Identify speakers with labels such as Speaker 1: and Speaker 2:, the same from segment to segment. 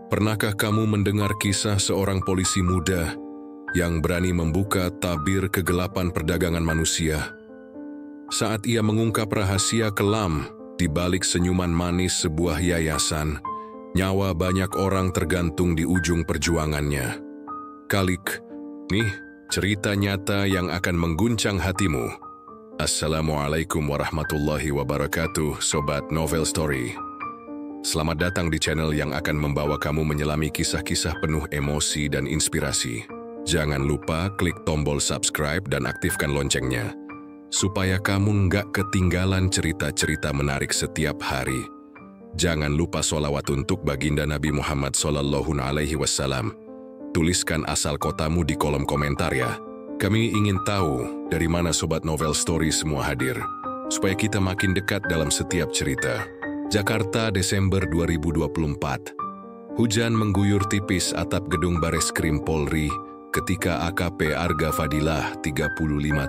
Speaker 1: Pernahkah kamu mendengar kisah seorang polisi muda yang berani membuka tabir kegelapan perdagangan manusia? Saat ia mengungkap rahasia kelam di balik senyuman manis sebuah yayasan, nyawa banyak orang tergantung di ujung perjuangannya. Kalik, nih cerita nyata yang akan mengguncang hatimu. Assalamualaikum warahmatullahi wabarakatuh, Sobat Novel Story. Selamat datang di channel yang akan membawa kamu menyelami kisah-kisah penuh emosi dan inspirasi. Jangan lupa klik tombol subscribe dan aktifkan loncengnya, supaya kamu nggak ketinggalan cerita-cerita menarik setiap hari. Jangan lupa sholawat untuk baginda Nabi Muhammad SAW. Tuliskan asal kotamu di kolom komentar ya. Kami ingin tahu dari mana Sobat Novel Story semua hadir, supaya kita makin dekat dalam setiap cerita. Jakarta, Desember 2024. Hujan mengguyur tipis atap gedung Bareskrim Polri ketika AKP Arga Fadilah, 35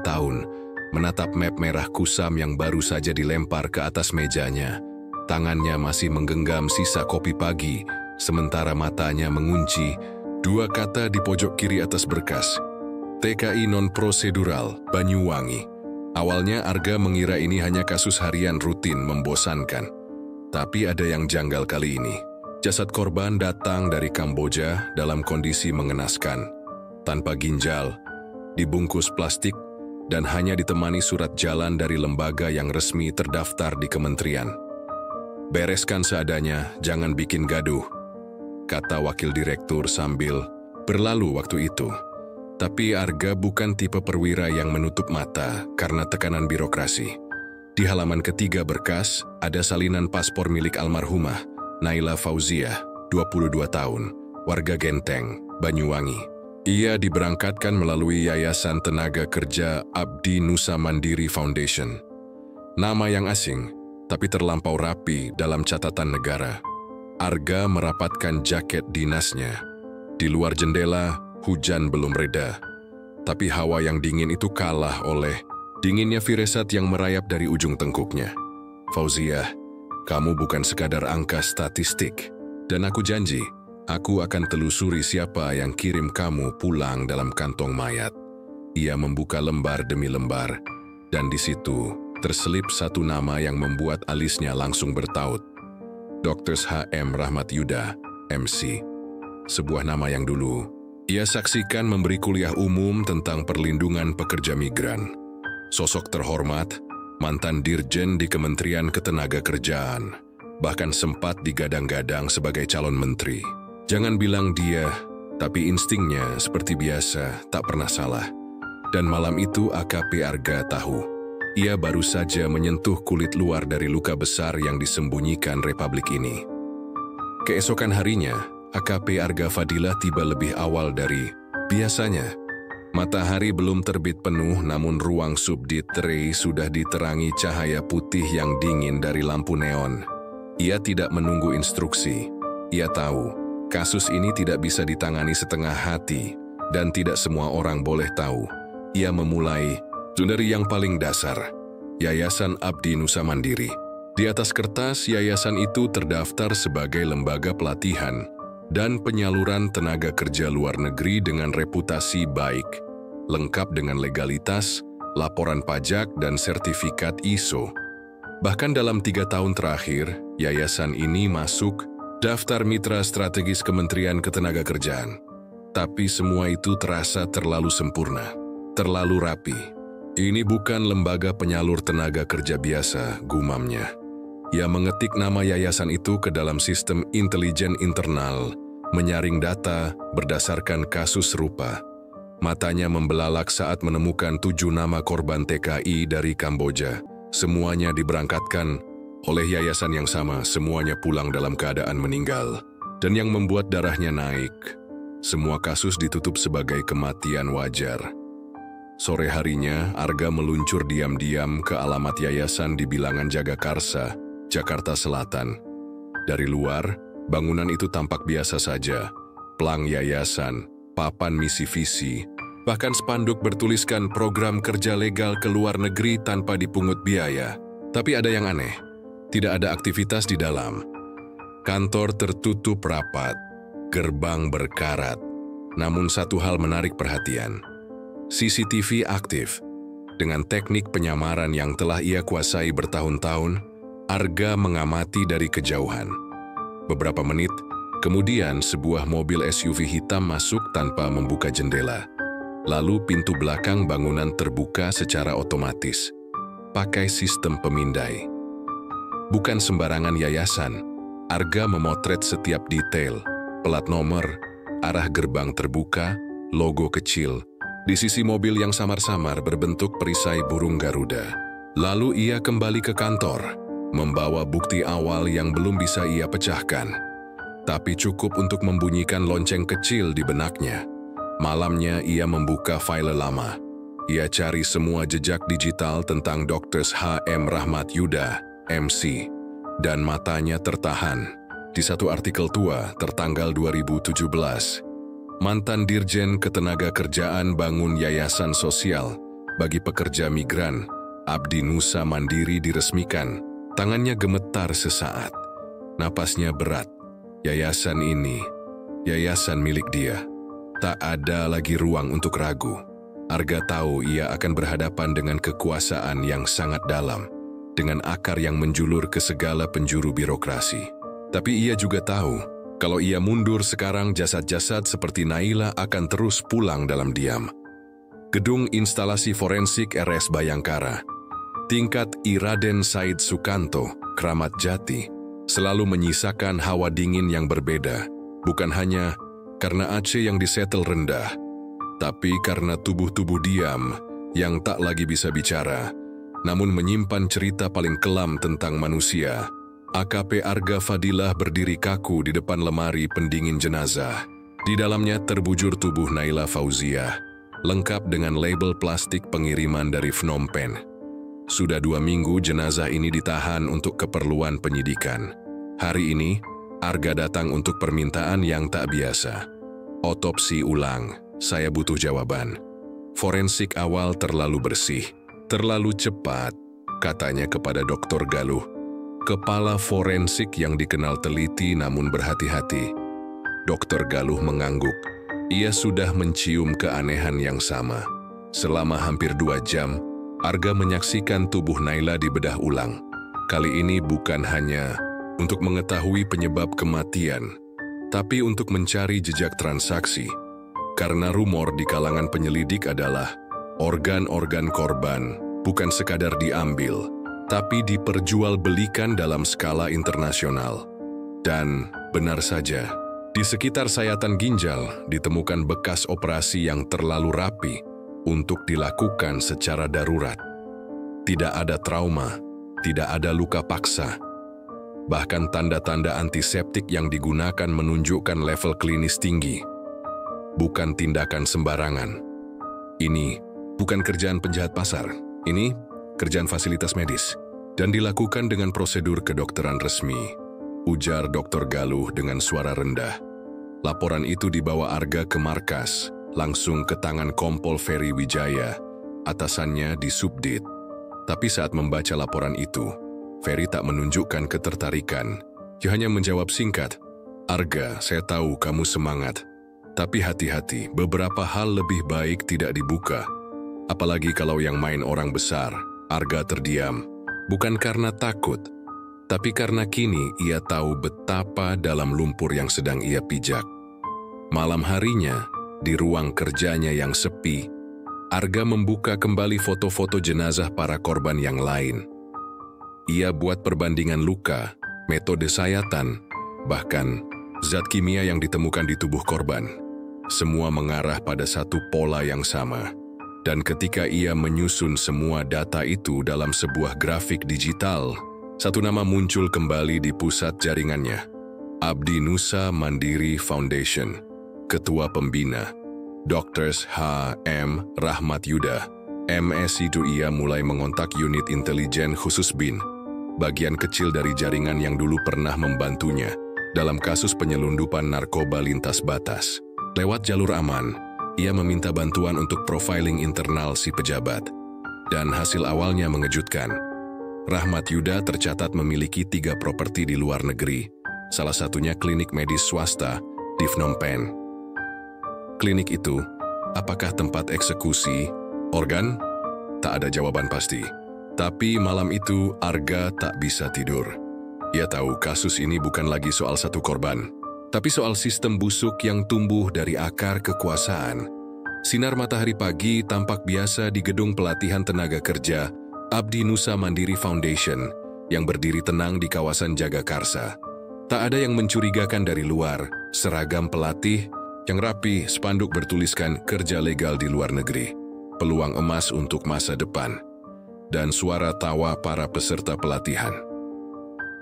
Speaker 1: tahun, menatap map merah kusam yang baru saja dilempar ke atas mejanya. Tangannya masih menggenggam sisa kopi pagi, sementara matanya mengunci dua kata di pojok kiri atas berkas. TKI non-prosedural, Banyuwangi. Awalnya Arga mengira ini hanya kasus harian rutin membosankan. Tapi ada yang janggal kali ini. Jasad korban datang dari Kamboja dalam kondisi mengenaskan. Tanpa ginjal, dibungkus plastik, dan hanya ditemani surat jalan dari lembaga yang resmi terdaftar di kementerian. Bereskan seadanya, jangan bikin gaduh, kata wakil direktur sambil berlalu waktu itu. Tapi Arga bukan tipe perwira yang menutup mata karena tekanan birokrasi. Di halaman ketiga berkas, ada salinan paspor milik almarhumah, Naila Fauziah, 22 tahun, warga Genteng, Banyuwangi. Ia diberangkatkan melalui Yayasan Tenaga Kerja Abdi Nusa Mandiri Foundation. Nama yang asing, tapi terlampau rapi dalam catatan negara. Arga merapatkan jaket dinasnya. Di luar jendela, hujan belum reda. Tapi hawa yang dingin itu kalah oleh dinginnya firasat yang merayap dari ujung tengkuknya. Fauziah, kamu bukan sekadar angka statistik. Dan aku janji, aku akan telusuri siapa yang kirim kamu pulang dalam kantong mayat. Ia membuka lembar demi lembar, dan di situ terselip satu nama yang membuat alisnya langsung bertaut. Dr. H.M. Rahmat Yuda, MC. Sebuah nama yang dulu ia saksikan memberi kuliah umum tentang perlindungan pekerja migran. Sosok terhormat, mantan dirjen di Kementerian Ketenagakerjaan, bahkan sempat digadang-gadang sebagai calon menteri. Jangan bilang dia, tapi instingnya seperti biasa tak pernah salah. Dan malam itu AKP Arga tahu, ia baru saja menyentuh kulit luar dari luka besar yang disembunyikan Republik ini. Keesokan harinya, AKP Arga Fadilah tiba lebih awal dari biasanya. Matahari belum terbit penuh, namun ruang Subdit Ray sudah diterangi cahaya putih yang dingin dari lampu neon. Ia tidak menunggu instruksi. Ia tahu, kasus ini tidak bisa ditangani setengah hati, dan tidak semua orang boleh tahu. Ia memulai dari yang paling dasar, Yayasan Abdi Nusa Mandiri. Di atas kertas, yayasan itu terdaftar sebagai lembaga pelatihan dan penyaluran tenaga kerja luar negeri dengan reputasi baik, lengkap dengan legalitas, laporan pajak, dan sertifikat ISO. Bahkan dalam 3 tahun terakhir, yayasan ini masuk daftar mitra strategis Kementerian Ketenagakerjaan. Tapi semua itu terasa terlalu sempurna, terlalu rapi. Ini bukan lembaga penyalur tenaga kerja biasa, gumamnya. Ia mengetik nama yayasan itu ke dalam sistem intelijen internal, menyaring data berdasarkan kasus serupa. Matanya membelalak saat menemukan 7 nama korban TKI dari Kamboja. Semuanya diberangkatkan oleh yayasan yang sama, semuanya pulang dalam keadaan meninggal. Dan yang membuat darahnya naik, semua kasus ditutup sebagai kematian wajar. Sore harinya, Arga meluncur diam-diam ke alamat yayasan di Bilangan Jagakarsa, Jakarta Selatan. Dari luar, bangunan itu tampak biasa saja. Plang yayasan, papan misi visi, bahkan spanduk bertuliskan program kerja legal ke luar negeri tanpa dipungut biaya. Tapi ada yang aneh, tidak ada aktivitas di dalam. Kantor tertutup rapat, gerbang berkarat. Namun satu hal menarik perhatian. CCTV aktif. Dengan teknik penyamaran yang telah ia kuasai bertahun-tahun, Arga mengamati dari kejauhan. Beberapa menit, kemudian sebuah mobil SUV hitam masuk tanpa membuka jendela. Lalu pintu belakang bangunan terbuka secara otomatis, pakai sistem pemindai. Bukan sembarangan yayasan, Arga memotret setiap detail, plat nomor, arah gerbang terbuka, logo kecil. Di sisi mobil yang samar-samar berbentuk perisai burung Garuda. Lalu ia kembali ke kantor, membawa bukti awal yang belum bisa ia pecahkan. Tapi cukup untuk membunyikan lonceng kecil di benaknya. Malamnya ia membuka file lama. Ia cari semua jejak digital tentang Dr. H.M. Rahmat Yuda, MC. Dan matanya tertahan. Di satu artikel tua tertanggal 2017, mantan Dirjen Ketenagakerjaan bangun yayasan sosial bagi pekerja migran, Abdi Nusa Mandiri diresmikan. Tangannya gemetar sesaat, napasnya berat. Yayasan ini, yayasan milik dia. Tak ada lagi ruang untuk ragu. Arga tahu ia akan berhadapan dengan kekuasaan yang sangat dalam, dengan akar yang menjulur ke segala penjuru birokrasi. Tapi ia juga tahu, kalau ia mundur sekarang jasad-jasad seperti Naila akan terus pulang dalam diam. Gedung Instalasi Forensik RS Bayangkara, tingkat Raden Said Sukanto, Kramat Jati, selalu menyisakan hawa dingin yang berbeda, bukan hanya karena AC yang disetel rendah, tapi karena tubuh-tubuh diam yang tak lagi bisa bicara, namun menyimpan cerita paling kelam tentang manusia. AKP Arga Fadilah berdiri kaku di depan lemari pendingin jenazah. Di dalamnya terbujur tubuh Naila Fauziah, lengkap dengan label plastik pengiriman dari Phnom Penh. Sudah 2 minggu jenazah ini ditahan untuk keperluan penyidikan. Hari ini, Arga datang untuk permintaan yang tak biasa. Otopsi ulang, saya butuh jawaban. Forensik awal terlalu bersih, terlalu cepat, katanya kepada Dr. Galuh. Kepala forensik yang dikenal teliti namun berhati-hati. Dr. Galuh mengangguk. Ia sudah mencium keanehan yang sama. Selama hampir 2 jam, Arga menyaksikan tubuh Naila dibedah ulang. Kali ini bukan hanya untuk mengetahui penyebab kematian, tapi untuk mencari jejak transaksi. Karena rumor di kalangan penyelidik adalah organ-organ korban bukan sekadar diambil, tapi diperjualbelikan dalam skala internasional. Dan benar saja, di sekitar sayatan ginjal ditemukan bekas operasi yang terlalu rapi untuk dilakukan secara darurat. Tidak ada trauma, tidak ada luka paksa. Bahkan tanda-tanda antiseptik yang digunakan menunjukkan level klinis tinggi. Bukan tindakan sembarangan. Ini bukan kerjaan penjahat pasar, ini kerjaan fasilitas medis, dan dilakukan dengan prosedur kedokteran resmi, ujar Dr. Galuh dengan suara rendah. Laporan itu dibawa Arga ke markas, langsung ke tangan Kompol Ferry Wijaya, atasannya di Subdit. Tapi saat membaca laporan itu, Ferry tak menunjukkan ketertarikan. Dia hanya menjawab singkat, "Arga, saya tahu kamu semangat. Tapi hati-hati, beberapa hal lebih baik tidak dibuka. Apalagi kalau yang main orang besar." Arga terdiam, bukan karena takut, tapi karena kini ia tahu betapa dalam lumpur yang sedang ia pijak. Malam harinya, di ruang kerjanya yang sepi, Arga membuka kembali foto-foto jenazah para korban yang lain. Ia buat perbandingan luka, metode sayatan, bahkan zat kimia yang ditemukan di tubuh korban. Semua mengarah pada satu pola yang sama. Dan ketika ia menyusun semua data itu dalam sebuah grafik digital, satu nama muncul kembali di pusat jaringannya. Abdi Nusa Mandiri Foundation, Ketua Pembina, Dr. H.M. Rahmat Yuda, MS. Itu ia mulai mengontak unit intelijen khusus BIN, bagian kecil dari jaringan yang dulu pernah membantunya dalam kasus penyelundupan narkoba lintas batas. Lewat jalur aman, ia meminta bantuan untuk profiling internal si pejabat. Dan hasil awalnya mengejutkan. Rahmat Yuda tercatat memiliki 3 properti di luar negeri, salah satunya klinik medis swasta di Phnom Penh. Klinik itu, apakah tempat eksekusi, organ? Tak ada jawaban pasti. Tapi malam itu Arga tak bisa tidur. Ia tahu kasus ini bukan lagi soal satu korban, tapi soal sistem busuk yang tumbuh dari akar kekuasaan. Sinar matahari pagi tampak biasa di gedung pelatihan tenaga kerja Abdi Nusa Mandiri Foundation yang berdiri tenang di kawasan Jagakarsa. Tak ada yang mencurigakan dari luar, seragam pelatih yang rapi, spanduk bertuliskan kerja legal di luar negeri, peluang emas untuk masa depan, dan suara tawa para peserta pelatihan.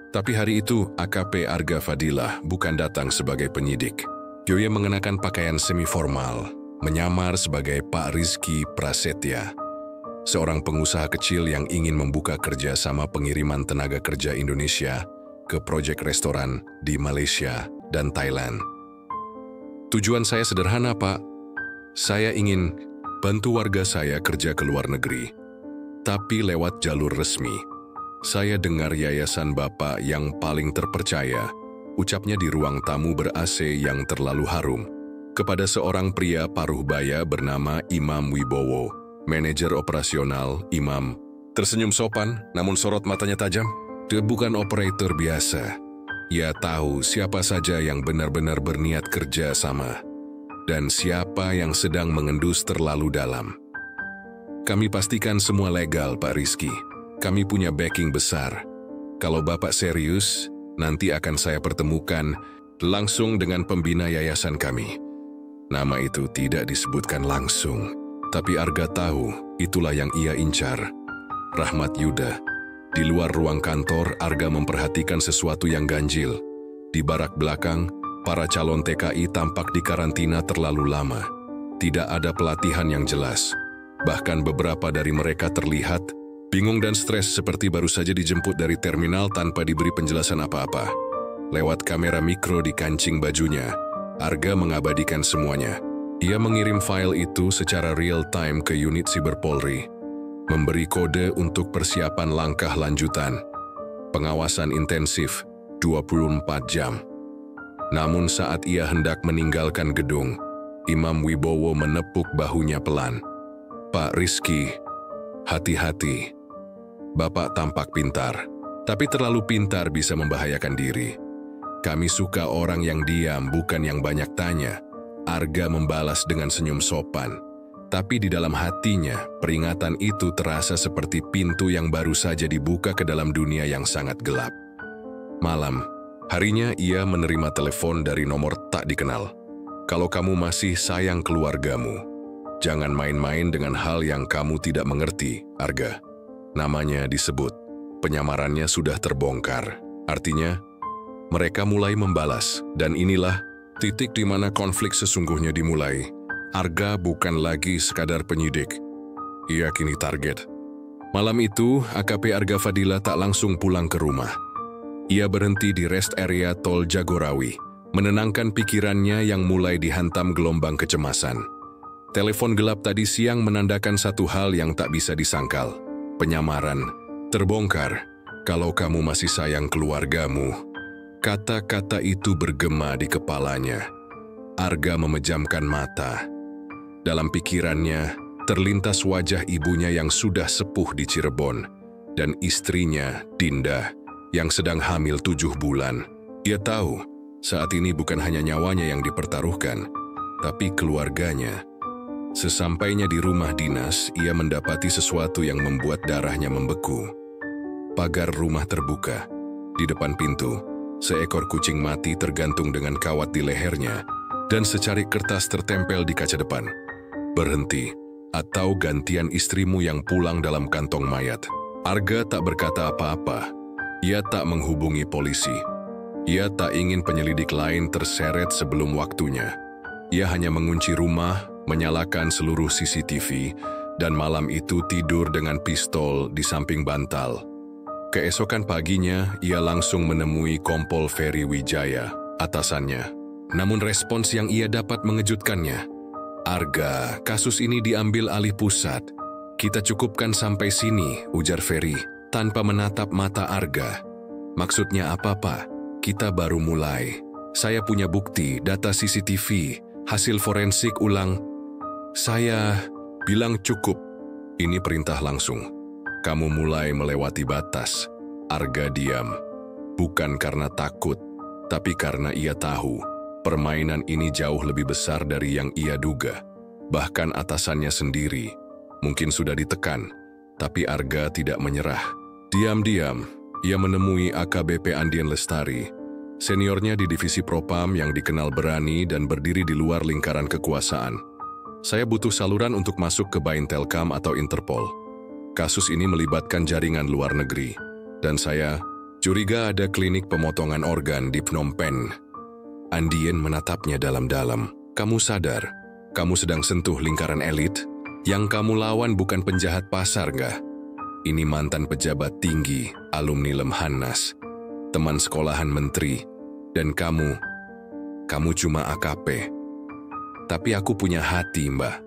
Speaker 1: Tapi hari itu, AKP Arga Fadilah bukan datang sebagai penyidik. Yoya mengenakan pakaian semi-formal, menyamar sebagai Pak Rizky Prasetya, seorang pengusaha kecil yang ingin membuka kerjasama pengiriman tenaga kerja Indonesia ke proyek restoran di Malaysia dan Thailand. Tujuan saya sederhana, Pak. Saya ingin bantu warga saya kerja ke luar negeri, tapi lewat jalur resmi. Saya dengar yayasan Bapak yang paling terpercaya, ucapnya di ruang tamu ber-AC yang terlalu harum, kepada seorang pria paruh baya bernama Imam Wibowo, manajer operasional. Imam tersenyum sopan, namun sorot matanya tajam. Dia bukan operator biasa. Ia tahu siapa saja yang benar-benar berniat kerja sama, dan siapa yang sedang mengendus terlalu dalam. Kami pastikan semua legal, Pak Rizky. Kami punya backing besar. Kalau Bapak serius, nanti akan saya pertemukan langsung dengan pembina yayasan kami. Nama itu tidak disebutkan langsung, tapi Arga tahu itulah yang ia incar. Rahmat Yuda. Di luar ruang kantor, Arga memperhatikan sesuatu yang ganjil. Di barak belakang, para calon TKI tampak dikarantina terlalu lama. Tidak ada pelatihan yang jelas. Bahkan beberapa dari mereka terlihat bingung dan stres seperti baru saja dijemput dari terminal tanpa diberi penjelasan apa-apa. Lewat kamera mikro di kancing bajunya, Arga mengabadikan semuanya. Ia mengirim file itu secara real-time ke unit Siber Polri, memberi kode untuk persiapan langkah lanjutan, pengawasan intensif 24 jam. Namun saat ia hendak meninggalkan gedung, Imam Wibowo menepuk bahunya pelan. Pak Rizky, hati-hati. Bapak tampak pintar, tapi terlalu pintar bisa membahayakan diri. Kami suka orang yang diam, bukan yang banyak tanya. Arga membalas dengan senyum sopan. Tapi di dalam hatinya, peringatan itu terasa seperti pintu yang baru saja dibuka ke dalam dunia yang sangat gelap. Malam, harinya ia menerima telepon dari nomor tak dikenal. Kalau kamu masih sayang keluargamu, jangan main-main dengan hal yang kamu tidak mengerti, Arga. Namanya disebut, penyamarannya sudah terbongkar. Artinya, mereka mulai membalas, dan inilah titik di mana konflik sesungguhnya dimulai. Arga bukan lagi sekadar penyidik. Ia kini target. Malam itu, AKP Arga Fadilah tak langsung pulang ke rumah. Ia berhenti di rest area tol Jagorawi, menenangkan pikirannya yang mulai dihantam gelombang kecemasan. Telepon gelap tadi siang menandakan satu hal yang tak bisa disangkal. Penyamaran terbongkar. Kalau kamu masih sayang keluargamu. Kata-kata itu bergema di kepalanya. Arga memejamkan mata. Dalam pikirannya, terlintas wajah ibunya yang sudah sepuh di Cirebon, dan istrinya, Dinda, yang sedang hamil 7 bulan. Ia tahu, saat ini bukan hanya nyawanya yang dipertaruhkan, tapi keluarganya. Sesampainya di rumah dinas, ia mendapati sesuatu yang membuat darahnya membeku. Pagar rumah terbuka. Di depan pintu, seekor kucing mati tergantung dengan kawat di lehernya, dan secarik kertas tertempel di kaca depan. Berhenti, atau gantian istrimu yang pulang dalam kantong mayat. Arga tak berkata apa-apa. Ia tak menghubungi polisi. Ia tak ingin penyelidik lain terseret sebelum waktunya. Ia hanya mengunci rumah, menyalakan seluruh CCTV, dan malam itu tidur dengan pistol di samping bantal. Keesokan paginya, ia langsung menemui Kompol Ferry Wijaya, atasannya. Namun respons yang ia dapat mengejutkannya. Arga, kasus ini diambil alih pusat. Kita cukupkan sampai sini, ujar Ferry, tanpa menatap mata Arga. Maksudnya apa, Pak? Kita baru mulai. Saya punya bukti, data CCTV, hasil forensik ulang. Saya bilang cukup. Ini perintah langsung. Kamu mulai melewati batas. Arga diam. Bukan karena takut, tapi karena ia tahu permainan ini jauh lebih besar dari yang ia duga. Bahkan atasannya sendiri mungkin sudah ditekan, tapi Arga tidak menyerah. Diam-diam, ia menemui AKBP Andien Lestari, seniornya di divisi Propam yang dikenal berani dan berdiri di luar lingkaran kekuasaan. Saya butuh saluran untuk masuk ke Baintelkam atau Interpol. Kasus ini melibatkan jaringan luar negeri, dan saya curiga ada klinik pemotongan organ di Phnom Penh. Andien menatapnya dalam-dalam. Kamu sadar, kamu sedang sentuh lingkaran elit? Yang kamu lawan bukan penjahat pasar, nggak? Ini mantan pejabat tinggi, alumni Lemhanas, teman sekolahan menteri, dan kamu cuma AKP. Tapi aku punya hati, Mbak.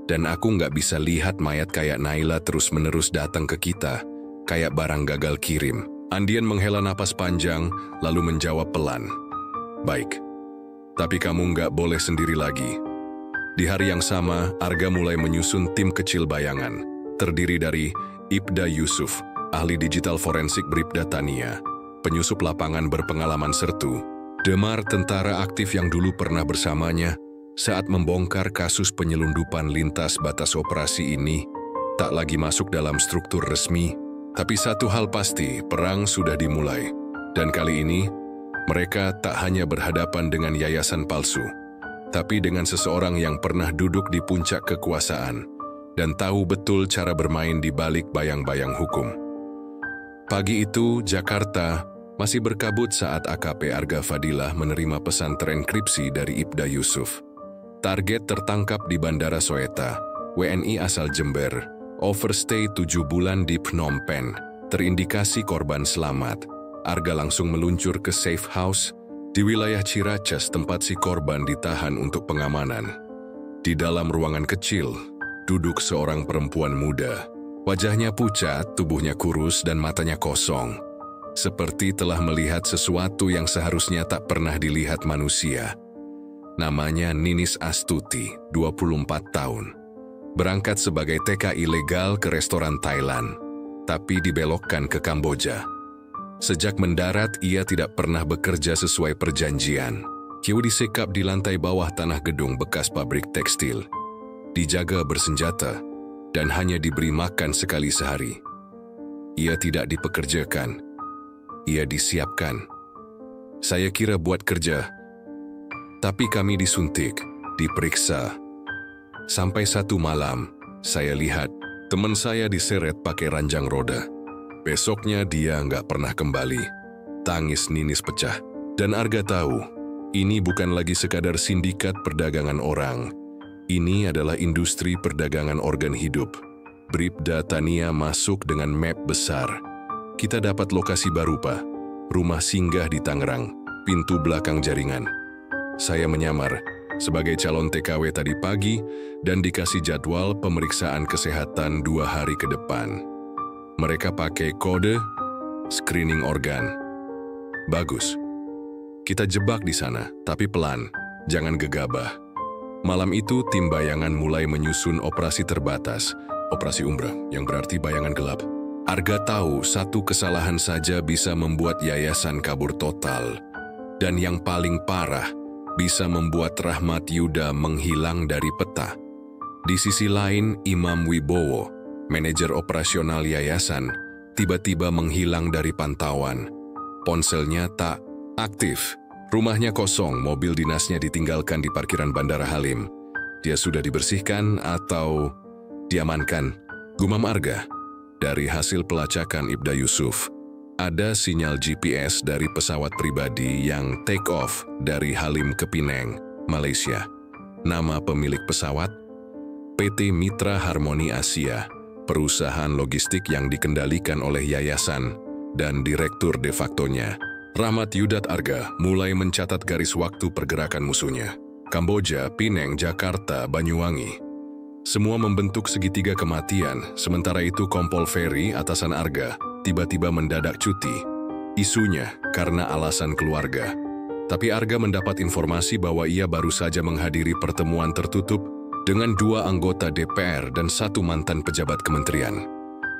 Speaker 1: Dan aku nggak bisa lihat mayat kayak Naila terus-menerus datang ke kita, kayak barang gagal kirim. Andien menghela napas panjang, lalu menjawab pelan. Baik, tapi kamu nggak boleh sendiri lagi. Di hari yang sama, Arga mulai menyusun tim kecil bayangan, terdiri dari Ibda Yusuf, ahli digital forensik Bribda Tania, penyusup lapangan berpengalaman Sertu, Demar tentara aktif yang dulu pernah bersamanya saat membongkar kasus penyelundupan lintas batas operasi ini, tak lagi masuk dalam struktur resmi, tapi satu hal pasti, perang sudah dimulai. Dan kali ini, mereka tak hanya berhadapan dengan yayasan palsu, tapi dengan seseorang yang pernah duduk di puncak kekuasaan dan tahu betul cara bermain di balik bayang-bayang hukum. Pagi itu, Jakarta masih berkabut saat AKP Arga Fadilah menerima pesan terenkripsi dari Ibda Yusuf. Target tertangkap di Bandara Soeta, WNI asal Jember, overstay 7 bulan di Phnom Penh, terindikasi korban selamat. Arga langsung meluncur ke safe house di wilayah Ciracas tempat si korban ditahan untuk pengamanan. Di dalam ruangan kecil, duduk seorang perempuan muda. Wajahnya pucat, tubuhnya kurus dan matanya kosong. Seperti telah melihat sesuatu yang seharusnya tak pernah dilihat manusia. Namanya Ninis Astuti, 24 tahun. Berangkat sebagai TKI legal ke restoran Thailand, tapi dibelokkan ke Kamboja. Sejak mendarat, ia tidak pernah bekerja sesuai perjanjian. Kiu disekap di lantai bawah tanah gedung bekas pabrik tekstil. Dijaga bersenjata, dan hanya diberi makan sekali sehari. Ia tidak dipekerjakan, ia disiapkan. Saya kira buat kerja, tapi kami disuntik, diperiksa. Sampai satu malam, saya lihat teman saya diseret pakai ranjang roda. Besoknya dia nggak pernah kembali. Tangis Ninis pecah, dan Arga tahu, ini bukan lagi sekadar sindikat perdagangan orang. Ini adalah industri perdagangan organ hidup. Bribda Tania masuk dengan map besar. Kita dapat lokasi baru, Pak. Rumah singgah di Tangerang, pintu belakang jaringan. Saya menyamar sebagai calon TKW tadi pagi dan dikasih jadwal pemeriksaan kesehatan 2 hari ke depan. Mereka pakai kode screening organ. Bagus. Kita jebak di sana, tapi pelan, jangan gegabah. Malam itu, tim bayangan mulai menyusun operasi terbatas, operasi umrah, yang berarti bayangan gelap. Arga tahu satu kesalahan saja bisa membuat yayasan kabur total. Dan yang paling parah, bisa membuat Rahmat Yuda menghilang dari peta. Di sisi lain, Imam Wibowo, manajer operasional yayasan, tiba-tiba menghilang dari pantauan. Ponselnya tak aktif. Rumahnya kosong, mobil dinasnya ditinggalkan di parkiran Bandara Halim. Dia sudah dibersihkan atau diamankan, gumam Arga. Dari hasil pelacakan Ibda Yusuf, ada sinyal GPS dari pesawat pribadi yang take off dari Halim ke Penang, Malaysia. Nama pemilik pesawat? PT Mitra Harmoni Asia, perusahaan logistik yang dikendalikan oleh yayasan dan direktur de facto-nya. Rahmat Yudat Arga mulai mencatat garis waktu pergerakan musuhnya. Kamboja, Penang, Jakarta, Banyuwangi. Semua membentuk segitiga kematian, sementara itu Kompol Ferry, atasan Arga, tiba-tiba mendadak cuti. Isunya karena alasan keluarga. Tapi Arga mendapat informasi bahwa ia baru saja menghadiri pertemuan tertutup dengan 2 anggota DPR dan 1 mantan pejabat kementerian.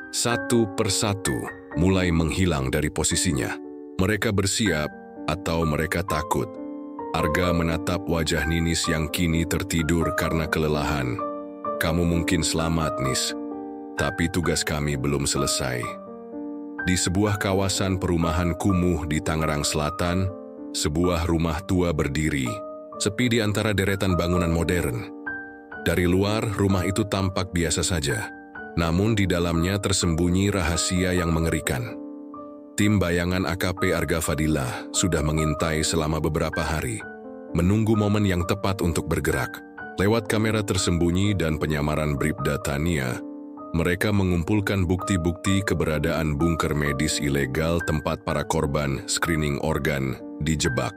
Speaker 1: Satu persatu mulai menghilang dari posisinya. Mereka bersiap atau mereka takut. Arga menatap wajah Ninis yang kini tertidur karena kelelahan. Kamu mungkin selamat, Nis. Tapi tugas kami belum selesai. Di sebuah kawasan perumahan kumuh di Tangerang Selatan, sebuah rumah tua berdiri, sepi di antara deretan bangunan modern. Dari luar, rumah itu tampak biasa saja, namun di dalamnya tersembunyi rahasia yang mengerikan. Tim bayangan AKP Arga Fadila sudah mengintai selama beberapa hari, menunggu momen yang tepat untuk bergerak. Lewat kamera tersembunyi dan penyamaran Bribda Tania, mereka mengumpulkan bukti-bukti keberadaan bunker medis ilegal tempat para korban screening organ dijebak.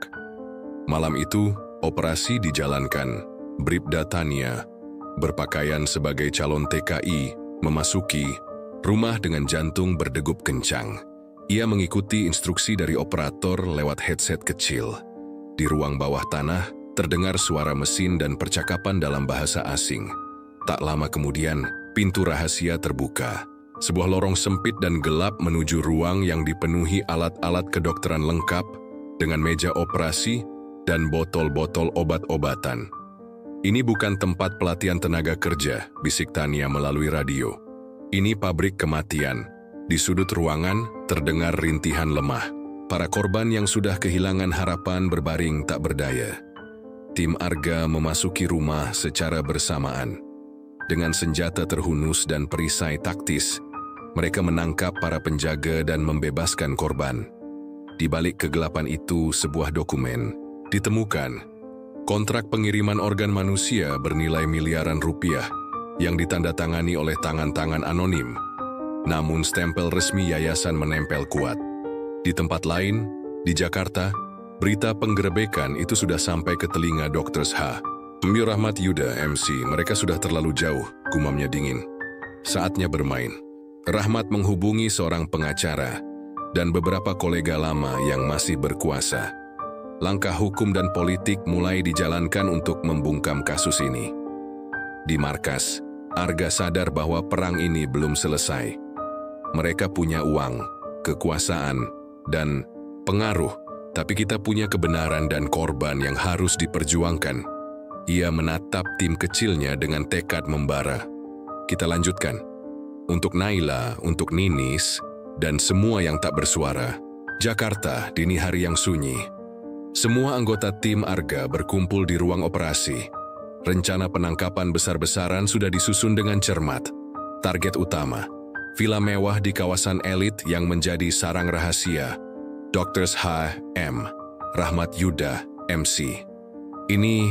Speaker 1: Malam itu, operasi dijalankan. Bribda Tania, berpakaian sebagai calon TKI, memasuki rumah dengan jantung berdegup kencang. Ia mengikuti instruksi dari operator lewat headset kecil. Di ruang bawah tanah, terdengar suara mesin dan percakapan dalam bahasa asing. Tak lama kemudian, pintu rahasia terbuka. Sebuah lorong sempit dan gelap menuju ruang yang dipenuhi alat-alat kedokteran lengkap, dengan meja operasi dan botol-botol obat-obatan. Ini bukan tempat pelatihan tenaga kerja, bisik Tania melalui radio. Ini pabrik kematian. Di sudut ruangan, terdengar rintihan lemah. Para korban yang sudah kehilangan harapan berbaring tak berdaya. Tim Arga memasuki rumah secara bersamaan. Dengan senjata terhunus dan perisai taktis, mereka menangkap para penjaga dan membebaskan korban. Di balik kegelapan itu, sebuah dokumen ditemukan. Kontrak pengiriman organ manusia bernilai miliaran rupiah yang ditandatangani oleh tangan-tangan anonim. Namun stempel resmi yayasan menempel kuat. Di tempat lain, di Jakarta, berita penggerebekan itu sudah sampai ke telinga Dr. H. Rahmat Yuda, MC, mereka sudah terlalu jauh, gumamnya dingin. Saatnya bermain. Rahmat menghubungi seorang pengacara dan beberapa kolega lama yang masih berkuasa. Langkah hukum dan politik mulai dijalankan untuk membungkam kasus ini. Di markas, Arga sadar bahwa perang ini belum selesai. Mereka punya uang, kekuasaan, dan pengaruh, tapi kita punya kebenaran dan korban yang harus diperjuangkan. Ia menatap tim kecilnya dengan tekad membara. Kita lanjutkan. Untuk Naila, untuk Ninis, dan semua yang tak bersuara. Jakarta, dini hari yang sunyi. Semua anggota tim Arga berkumpul di ruang operasi. Rencana penangkapan besar-besaran sudah disusun dengan cermat. Target utama, villa mewah di kawasan elit yang menjadi sarang rahasia. Dr. H. M. Rahmat Yuda, MC. Ini,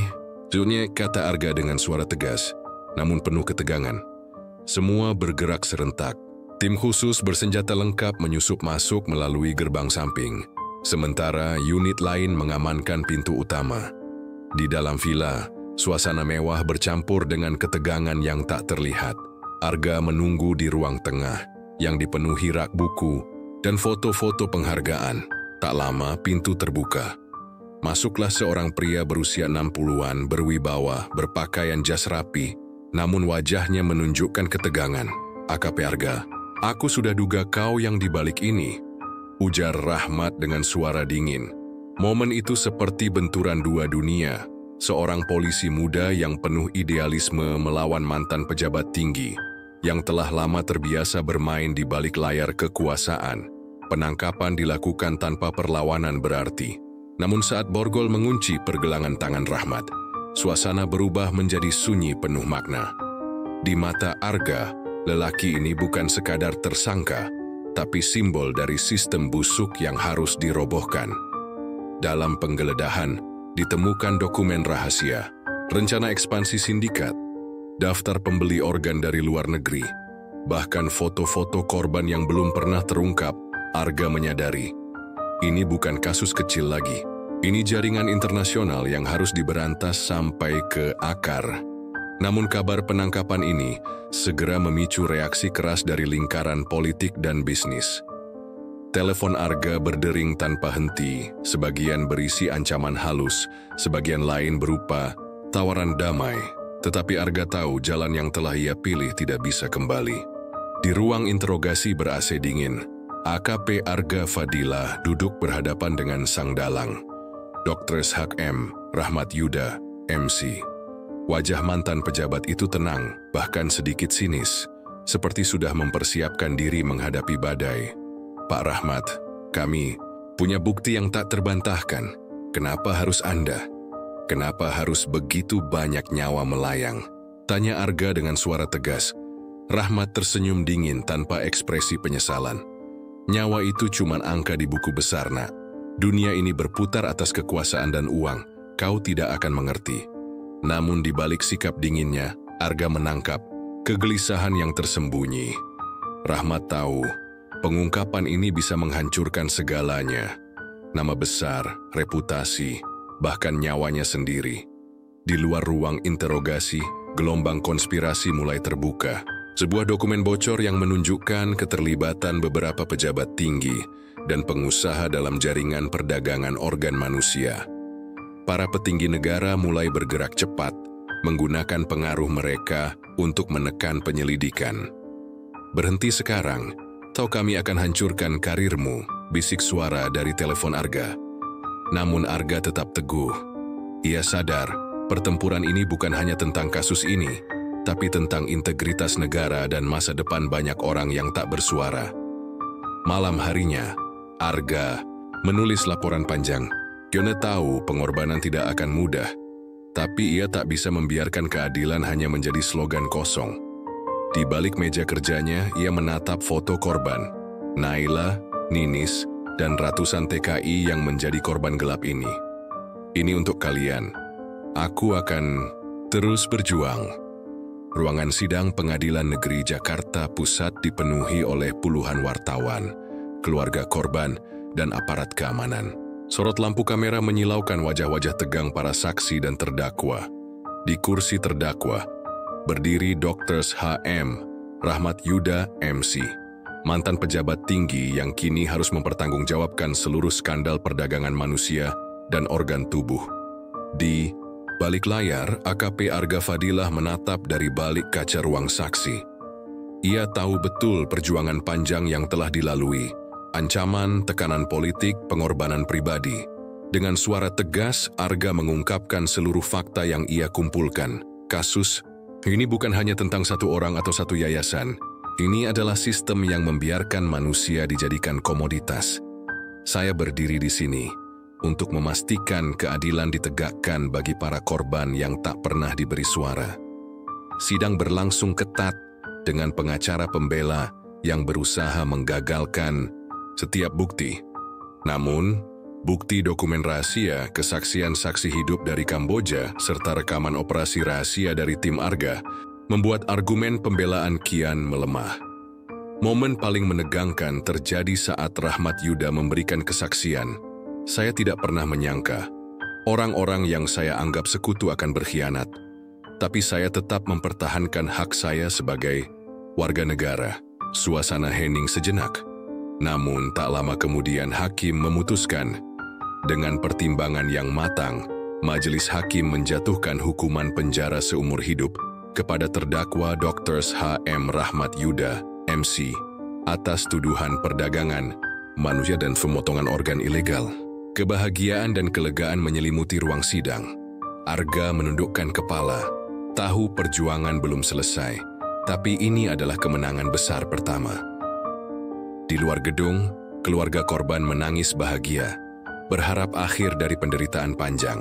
Speaker 1: judulnya, kata Arga dengan suara tegas, namun penuh ketegangan. Semua bergerak serentak. Tim khusus bersenjata lengkap menyusup masuk melalui gerbang samping, sementara unit lain mengamankan pintu utama. Di dalam villa, suasana mewah bercampur dengan ketegangan yang tak terlihat. Arga menunggu di ruang tengah, yang dipenuhi rak buku dan foto-foto penghargaan. Tak lama, pintu terbuka. Masuklah seorang pria berusia 60-an berwibawa, berpakaian jas rapi, namun wajahnya menunjukkan ketegangan. AKP Arga, aku sudah duga kau yang dibalik ini, ujar Rahmat dengan suara dingin. Momen itu seperti benturan dua dunia. Seorang polisi muda yang penuh idealisme melawan mantan pejabat tinggi, yang telah lama terbiasa bermain di balik layar kekuasaan. Penangkapan dilakukan tanpa perlawanan berarti. Namun saat borgol mengunci pergelangan tangan Rahmat, suasana berubah menjadi sunyi penuh makna. Di mata Arga, lelaki ini bukan sekadar tersangka, tapi simbol dari sistem busuk yang harus dirobohkan. Dalam penggeledahan, ditemukan dokumen rahasia, rencana ekspansi sindikat, daftar pembeli organ dari luar negeri, bahkan foto-foto korban yang belum pernah terungkap. Arga menyadari, ini bukan kasus kecil lagi. Ini jaringan internasional yang harus diberantas sampai ke akar. Namun kabar penangkapan ini segera memicu reaksi keras dari lingkaran politik dan bisnis. Telepon Arga berdering tanpa henti, sebagian berisi ancaman halus, sebagian lain berupa tawaran damai. Tetapi Arga tahu jalan yang telah ia pilih tidak bisa kembali. Di ruang interogasi ber-AC dingin, AKP Arga Fadilah duduk berhadapan dengan sang dalang, Dr. H.M. Rahmat Yuda, MC. Wajah mantan pejabat itu tenang, bahkan sedikit sinis, seperti sudah mempersiapkan diri menghadapi badai. Pak Rahmat, kami punya bukti yang tak terbantahkan. Kenapa harus Anda? Kenapa harus begitu banyak nyawa melayang? Tanya Arga dengan suara tegas. Rahmat tersenyum dingin tanpa ekspresi penyesalan. Nyawa itu cuma angka di buku besar, nak. Dunia ini berputar atas kekuasaan dan uang. Kau tidak akan mengerti. Namun di balik sikap dinginnya, Arga menangkap kegelisahan yang tersembunyi. Rahmat tahu, pengungkapan ini bisa menghancurkan segalanya. Nama besar, reputasi, bahkan nyawanya sendiri. Di luar ruang interogasi, gelombang konspirasi mulai terbuka. Sebuah dokumen bocor yang menunjukkan keterlibatan beberapa pejabat tinggi dan pengusaha dalam jaringan perdagangan organ manusia. Para petinggi negara mulai bergerak cepat, menggunakan pengaruh mereka untuk menekan penyelidikan. Berhenti sekarang, atau kami akan hancurkan karirmu, bisik suara dari telepon Arga. Namun Arga tetap teguh. Ia sadar, pertempuran ini bukan hanya tentang kasus ini, tapi tentang integritas negara dan masa depan banyak orang yang tak bersuara. Malam harinya, Arga menulis laporan panjang. Yona tahu pengorbanan tidak akan mudah, tapi ia tak bisa membiarkan keadilan hanya menjadi slogan kosong. Di balik meja kerjanya, ia menatap foto korban, Naila, Ninis, dan ratusan TKI yang menjadi korban gelap ini. Ini untuk kalian. Aku akan terus berjuang. Ruangan sidang Pengadilan Negeri Jakarta Pusat dipenuhi oleh puluhan wartawan, keluarga korban, dan aparat keamanan. Sorot lampu kamera menyilaukan wajah-wajah tegang para saksi dan terdakwa. Di kursi terdakwa, berdiri Dr. H.M. Rahmat Yuda, MC, mantan pejabat tinggi yang kini harus mempertanggungjawabkan seluruh skandal perdagangan manusia dan organ tubuh. Di balik layar, AKP Arga Fadilah menatap dari balik kaca ruang saksi. Ia tahu betul perjuangan panjang yang telah dilalui. Ancaman, tekanan politik, pengorbanan pribadi. Dengan suara tegas, Arga mengungkapkan seluruh fakta yang ia kumpulkan. Kasus ini bukan hanya tentang satu orang atau satu yayasan. Ini adalah sistem yang membiarkan manusia dijadikan komoditas. Saya berdiri di sini untuk memastikan keadilan ditegakkan bagi para korban yang tak pernah diberi suara. Sidang berlangsung ketat dengan pengacara pembela yang berusaha menggagalkan setiap bukti. Namun, bukti dokumen rahasia, kesaksian saksi hidup dari Kamboja, serta rekaman operasi rahasia dari tim Arga membuat argumen pembelaan kian melemah. Momen paling menegangkan terjadi saat Rahmat Yuda memberikan kesaksian. Saya tidak pernah menyangka orang-orang yang saya anggap sekutu akan berkhianat, tapi saya tetap mempertahankan hak saya sebagai warga negara. Suasana hening sejenak. Namun tak lama kemudian hakim memutuskan. Dengan pertimbangan yang matang, majelis hakim menjatuhkan hukuman penjara seumur hidup kepada terdakwa Dr. H.M. Rahmat Yuda, MC, atas tuduhan perdagangan manusia dan pemotongan organ ilegal. Kebahagiaan dan kelegaan menyelimuti ruang sidang. Arga menundukkan kepala, tahu perjuangan belum selesai, tapi ini adalah kemenangan besar pertama. Di luar gedung, keluarga korban menangis bahagia, berharap akhir dari penderitaan panjang.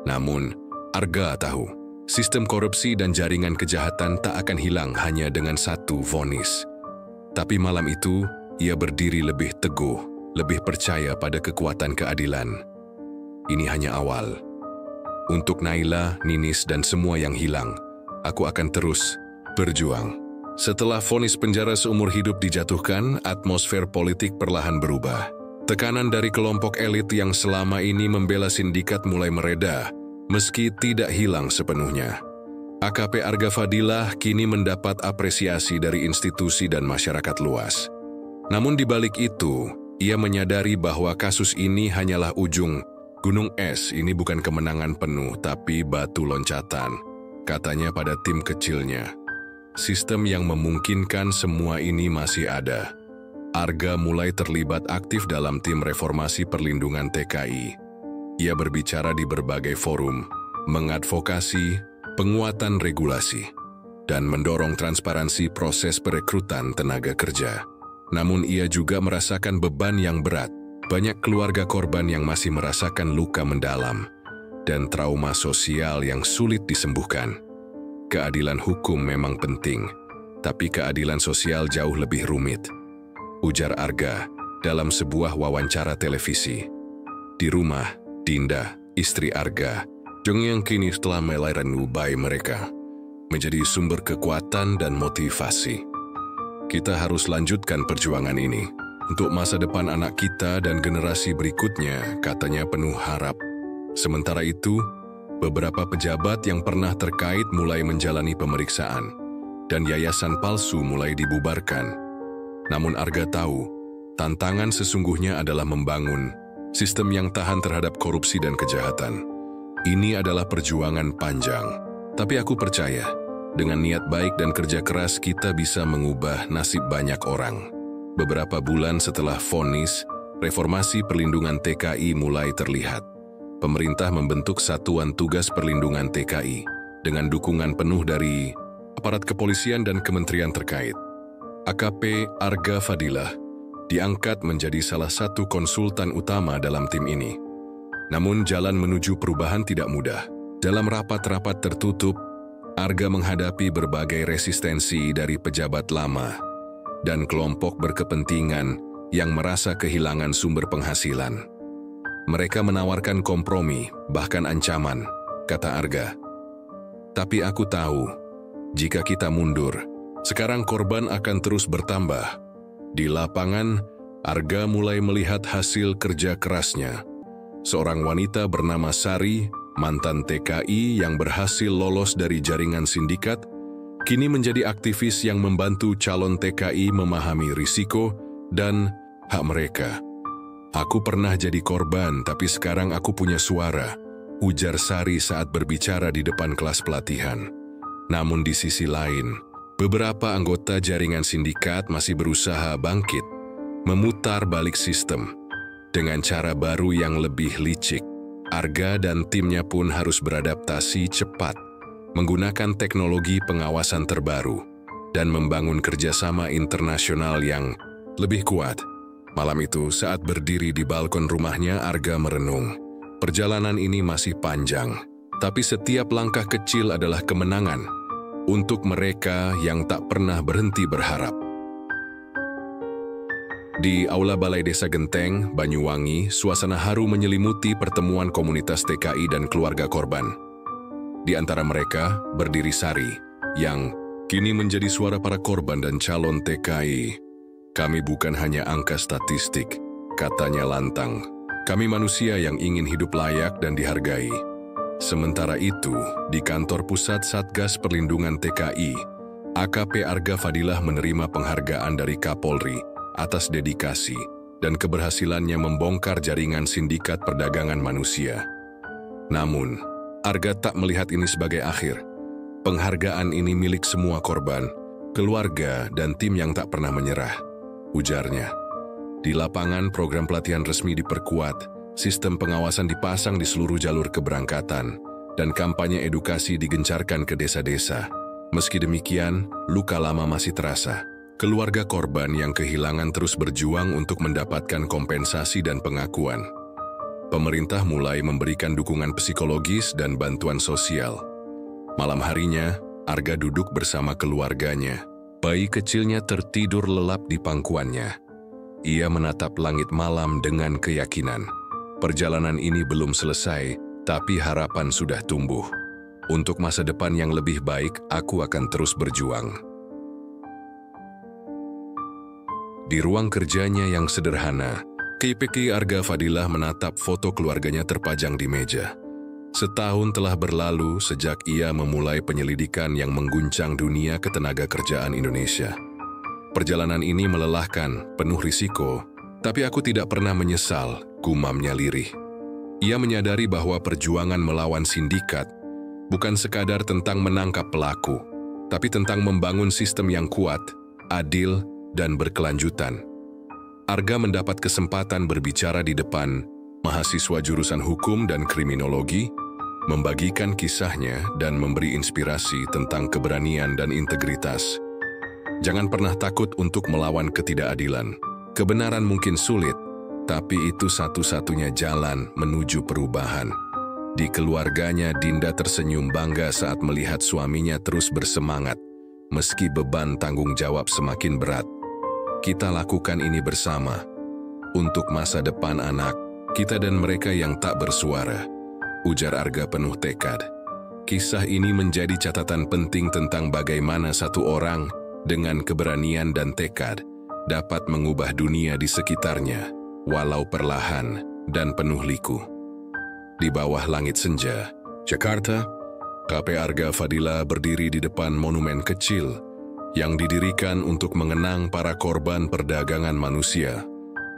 Speaker 1: Namun, Arga tahu, sistem korupsi dan jaringan kejahatan tak akan hilang hanya dengan satu vonis. Tapi malam itu, ia berdiri lebih teguh, lebih percaya pada kekuatan keadilan. Ini hanya awal. Untuk Naila, Ninis, dan semua yang hilang, aku akan terus berjuang. Setelah vonis penjara seumur hidup dijatuhkan, atmosfer politik perlahan berubah. Tekanan dari kelompok elit yang selama ini membela sindikat mulai mereda, meski tidak hilang sepenuhnya. AKP Arga Fadilah kini mendapat apresiasi dari institusi dan masyarakat luas. Namun di balik itu, Ia menyadari bahwa kasus ini hanyalah ujung gunung es. Ini bukan kemenangan penuh, tapi batu loncatan, katanya pada tim kecilnya. Sistem yang memungkinkan semua ini masih ada. Arga mulai terlibat aktif dalam tim reformasi perlindungan TKI. Ia berbicara di berbagai forum, mengadvokasi penguatan regulasi, dan mendorong transparansi proses perekrutan tenaga kerja. Namun ia juga merasakan beban yang berat. Banyak keluarga korban yang masih merasakan luka mendalam dan trauma sosial yang sulit disembuhkan. Keadilan hukum memang penting, tapi keadilan sosial jauh lebih rumit, ujar Arga dalam sebuah wawancara televisi. Di rumah, Dinda, istri Arga, yang kini telah melahirkan bayi mereka, menjadi sumber kekuatan dan motivasi. Kita harus lanjutkan perjuangan ini untuk masa depan anak kita dan generasi berikutnya, katanya penuh harap. Sementara itu, beberapa pejabat yang pernah terkait mulai menjalani pemeriksaan, dan yayasan palsu mulai dibubarkan. Namun Arga tahu, tantangan sesungguhnya adalah membangun sistem yang tahan terhadap korupsi dan kejahatan. Ini adalah perjuangan panjang, tapi aku percaya, dengan niat baik dan kerja keras kita bisa mengubah nasib banyak orang. Beberapa bulan setelah vonis, reformasi perlindungan TKI mulai terlihat. Pemerintah membentuk Satuan Tugas Perlindungan TKI dengan dukungan penuh dari aparat kepolisian dan kementerian terkait. AKP Arga Fadilah diangkat menjadi salah satu konsultan utama dalam tim ini. Namun jalan menuju perubahan tidak mudah. Dalam rapat-rapat tertutup, Arga menghadapi berbagai resistensi dari pejabat lama dan kelompok berkepentingan yang merasa kehilangan sumber penghasilan. Mereka menawarkan kompromi, bahkan ancaman, kata Arga. Tapi aku tahu, jika kita mundur, sekarang korban akan terus bertambah. Di lapangan, Arga mulai melihat hasil kerja kerasnya. Seorang wanita bernama Sari, mantan TKI yang berhasil lolos dari jaringan sindikat, kini menjadi aktivis yang membantu calon TKI memahami risiko dan hak mereka. Aku pernah jadi korban, tapi sekarang aku punya suara, ujar Sari saat berbicara di depan kelas pelatihan. Namun di sisi lain, beberapa anggota jaringan sindikat masih berusaha bangkit, memutar balik sistem dengan cara baru yang lebih licik. Arga dan timnya pun harus beradaptasi cepat, menggunakan teknologi pengawasan terbaru, dan membangun kerjasama internasional yang lebih kuat. Malam itu, saat berdiri di balkon rumahnya, Arga merenung. Perjalanan ini masih panjang, tapi setiap langkah kecil adalah kemenangan untuk mereka yang tak pernah berhenti berharap. Di Aula Balai Desa Genteng, Banyuwangi, suasana haru menyelimuti pertemuan komunitas TKI dan keluarga korban. Di antara mereka, berdiri Sari, yang kini menjadi suara para korban dan calon TKI. Kami bukan hanya angka statistik, katanya lantang. Kami manusia yang ingin hidup layak dan dihargai. Sementara itu, di kantor pusat Satgas Perlindungan TKI, AKP Arga Fadilah menerima penghargaan dari Kapolri atas dedikasi dan keberhasilannya membongkar jaringan sindikat perdagangan manusia. Namun, Arga tak melihat ini sebagai akhir. Penghargaan ini milik semua korban, keluarga, dan tim yang tak pernah menyerah, ujarnya. Di lapangan, program pelatihan resmi diperkuat, sistem pengawasan dipasang di seluruh jalur keberangkatan, dan kampanye edukasi digencarkan ke desa-desa. Meski demikian, luka lama masih terasa. Keluarga korban yang kehilangan terus berjuang untuk mendapatkan kompensasi dan pengakuan. Pemerintah mulai memberikan dukungan psikologis dan bantuan sosial. Malam harinya, Arga duduk bersama keluarganya. Bayi kecilnya tertidur lelap di pangkuannya. Ia menatap langit malam dengan keyakinan. Perjalanan ini belum selesai, tapi harapan sudah tumbuh. Untuk masa depan yang lebih baik, aku akan terus berjuang. Di ruang kerjanya yang sederhana, KPK Arga Fadilah menatap foto keluarganya terpajang di meja. Setahun telah berlalu sejak ia memulai penyelidikan yang mengguncang dunia ketenaga kerjaan Indonesia. Perjalanan ini melelahkan, penuh risiko, Tapi aku tidak pernah menyesal, gumamnya lirih. Ia menyadari bahwa perjuangan melawan sindikat bukan sekadar tentang menangkap pelaku, tapi tentang membangun sistem yang kuat, adil, dan berkelanjutan. Arga mendapat kesempatan berbicara di depan mahasiswa jurusan hukum dan kriminologi, membagikan kisahnya dan memberi inspirasi tentang keberanian dan integritas. Jangan pernah takut untuk melawan ketidakadilan. Kebenaran mungkin sulit, tapi itu satu-satunya jalan menuju perubahan. Di keluarganya, Dinda tersenyum bangga saat melihat suaminya terus bersemangat, meski beban tanggung jawab semakin berat. Kita lakukan ini bersama, untuk masa depan anak, kita dan mereka yang tak bersuara, ujar Arga penuh tekad. Kisah ini menjadi catatan penting tentang bagaimana satu orang dengan keberanian dan tekad dapat mengubah dunia di sekitarnya, walau perlahan dan penuh liku. Di bawah langit senja, Jakarta, KP Arga Fadila berdiri di depan monumen kecil yang didirikan untuk mengenang para korban perdagangan manusia,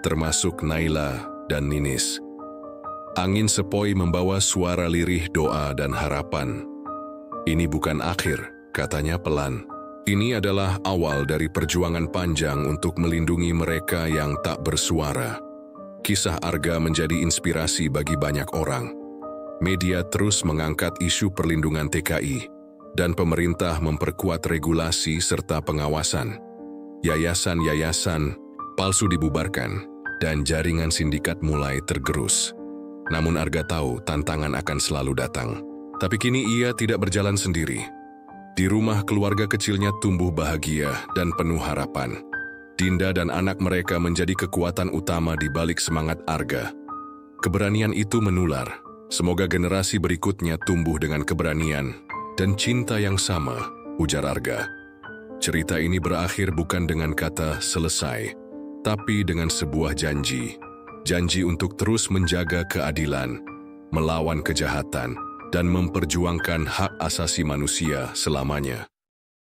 Speaker 1: termasuk Naila dan Ninis. Angin sepoi membawa suara lirih doa dan harapan. Ini bukan akhir, katanya pelan. Ini adalah awal dari perjuangan panjang untuk melindungi mereka yang tak bersuara. Kisah Arga menjadi inspirasi bagi banyak orang. Media terus mengangkat isu perlindungan TKI, dan pemerintah memperkuat regulasi serta pengawasan. Yayasan-yayasan palsu dibubarkan, dan jaringan sindikat mulai tergerus. Namun Arga tahu tantangan akan selalu datang. Tapi kini ia tidak berjalan sendiri. Di rumah keluarga kecilnya tumbuh bahagia dan penuh harapan. Dinda dan anak mereka menjadi kekuatan utama di balik semangat Arga. Keberanian itu menular. Semoga generasi berikutnya tumbuh dengan keberanian dan cinta yang sama, ujar Arga. Cerita ini berakhir bukan dengan kata selesai, tapi dengan sebuah janji. Janji untuk terus menjaga keadilan, melawan kejahatan, dan memperjuangkan hak asasi manusia selamanya.